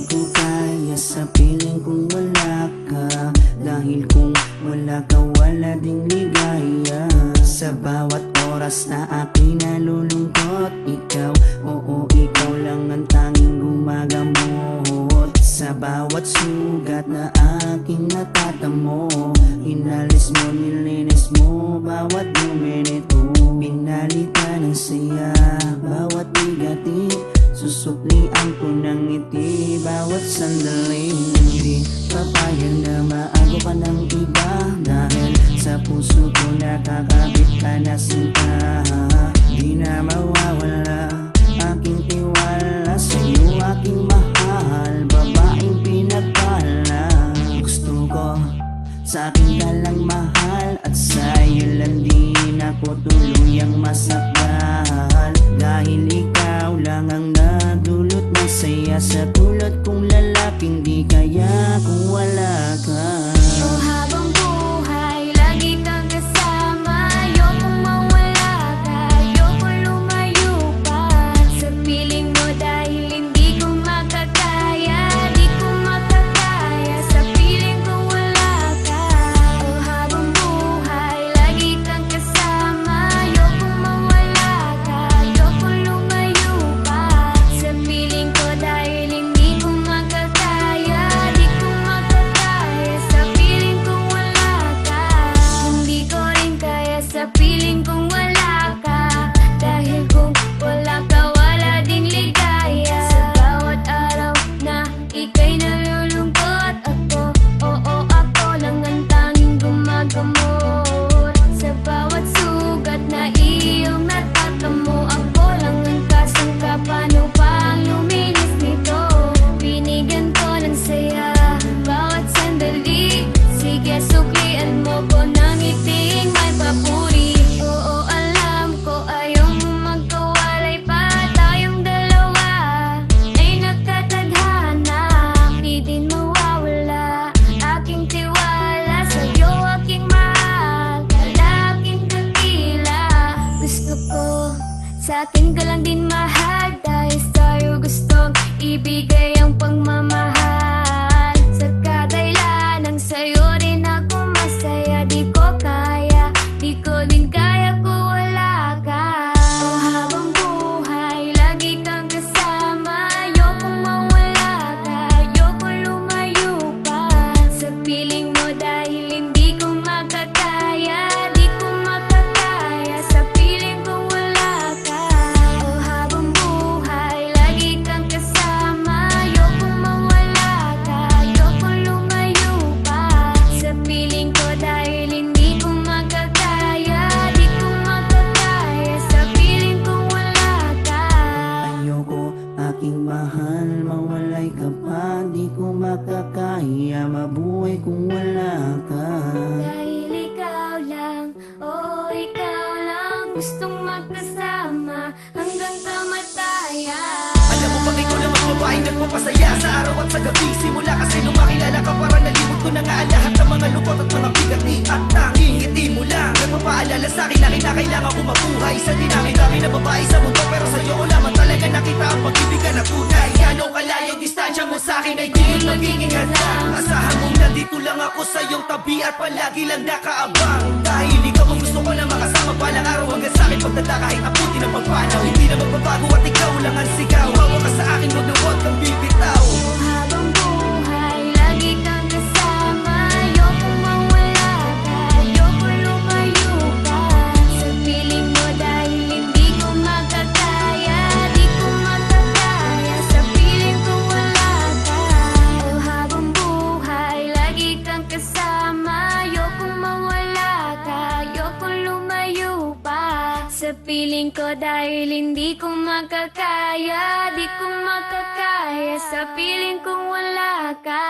ko kaya sa piling kung wala ka. Dahil kung wala ka wala ding ligaya. Sa bawat oras na ako'y nalulungkot, ikaw, oo ikaw lang ang tanging gumagamot. Sa bawat sugat na aking natatamo, inalis mo, nilinis mo bawat minuto. Pinalitan ng saya bawat bigati, susuklian ko ng ngiti bawat sandali. Hindi papayag na maago ka ng iba, dahil sa puso ko nakakabit ka na sinta. Di na mawawala aking tiwala sa'yo, aking mahal, babaeng pinagpala. Gusto ko sa akin ka lang mahal, at sa'yo lang din ako tuluyang masakal. Dahil ikaw lang ang nagdulot ng saya sa tulad kong lalaking di kaya kung wala ka. Oh, habang buhay, lagi kang kasama. Ayokong mawala ka, ayokong lumayo pa sa piling mo, dahil hindi ko makakaya, di ko makakaya sa piling kung wala ka. Oh, habang buhay, lagi kang kasama. Ayokong mawala ka, ayokong lumayo pa sa piling ko, dahil hindi ko makakaya, di ko makakaya sa piling kung wala ka. Hindi ko rin kaya sa piling kung wala ka, dahil kung wala ka wala ding ligaya. Sa bawat araw na ika'y nalulungkot, ako, oo ako lang ang tanging gumagamot. Sa bawat sugat na iyong natatamo, ako lang ang kasangka, paano pang luminis nito. Binigyan ko ng saya bawat sandali, sige suklian mo ko ng ngiting may papuri. Oo alam ko ayaw mo magkawalay pa, tayong dalawa ay nagkatadhana. Di din mawawala aking tiwala sa'yo, aking mahal, lalaking dakila. Gusto ko sa akin ka lang din mahal, dahil sa'yo gustong ibigay ang pagmamahal. Sa kadailan ng sa'yo rin ako masaya, di ko kaya, di ko din kaya kung wala ka. Oh, habang buhay, lagi kang kasama. Ayokong mawala ka, ayokong lumayo pa sa piling mo, dahil hindi ko makakaya, di ko makakaya sa piling kung wala ka. Oh, habang buhay, lagi kang kasama. Ayokong mawala ka, ayokong lumayo pa sa piling ko, dahil hindi ko makakaya, di ko makakaya sa piling kung wala ka. Ayoko aking mahal, mawalay ka pa, di ko makakaya mabuhay kung wala ka. Dahil ikaw lang, oo ikaw lang, gustong magkasama hanggang kamatayan. Alam mo bang ikaw naman babaeng nagpapasaya sa araw at sa gabi? Simula kasi nung makilala ka, parang nalimot ko na nga ang lahat ng mga lungkot at mga bigati. At tanging ngiti mo lang nagpapaalala sa'kin na kinakailangan ko mabuhay. Sa dinami-dami na babae sa mundo, pero sa'yo ko lamang talaga nakita ang pag-ibig na tunay. Gano'ng kalayong distansya mo sa'kin ay di yun magiging hadlang. Asahan mong nandito lang ako sa iyong tabi at palagi lang nakaabang. Dahil ikaw ang gusto ko na makasama balang araw hanggang sa'kin pagdala kahit abutin ang pagpanaw. Hindi na magbabago at ikaw lang ang sigaw. Hawa ka sa akin, huwag na huwag kang bibitaw. Habang buhay, lagi kang kasama. Ayokong mawala ka, ayokong lumayo pa sa piling mo, dahil hindi ko makakaya, di ko makakaya sa piling kung wala ka. Oh, habang buhay, lagi kang kasama. Ayokong mawala ka, ayokong lumayo pa sa piling ko, dahil hindi ko makakaya, di ko makakaya sa piling kung wala ka.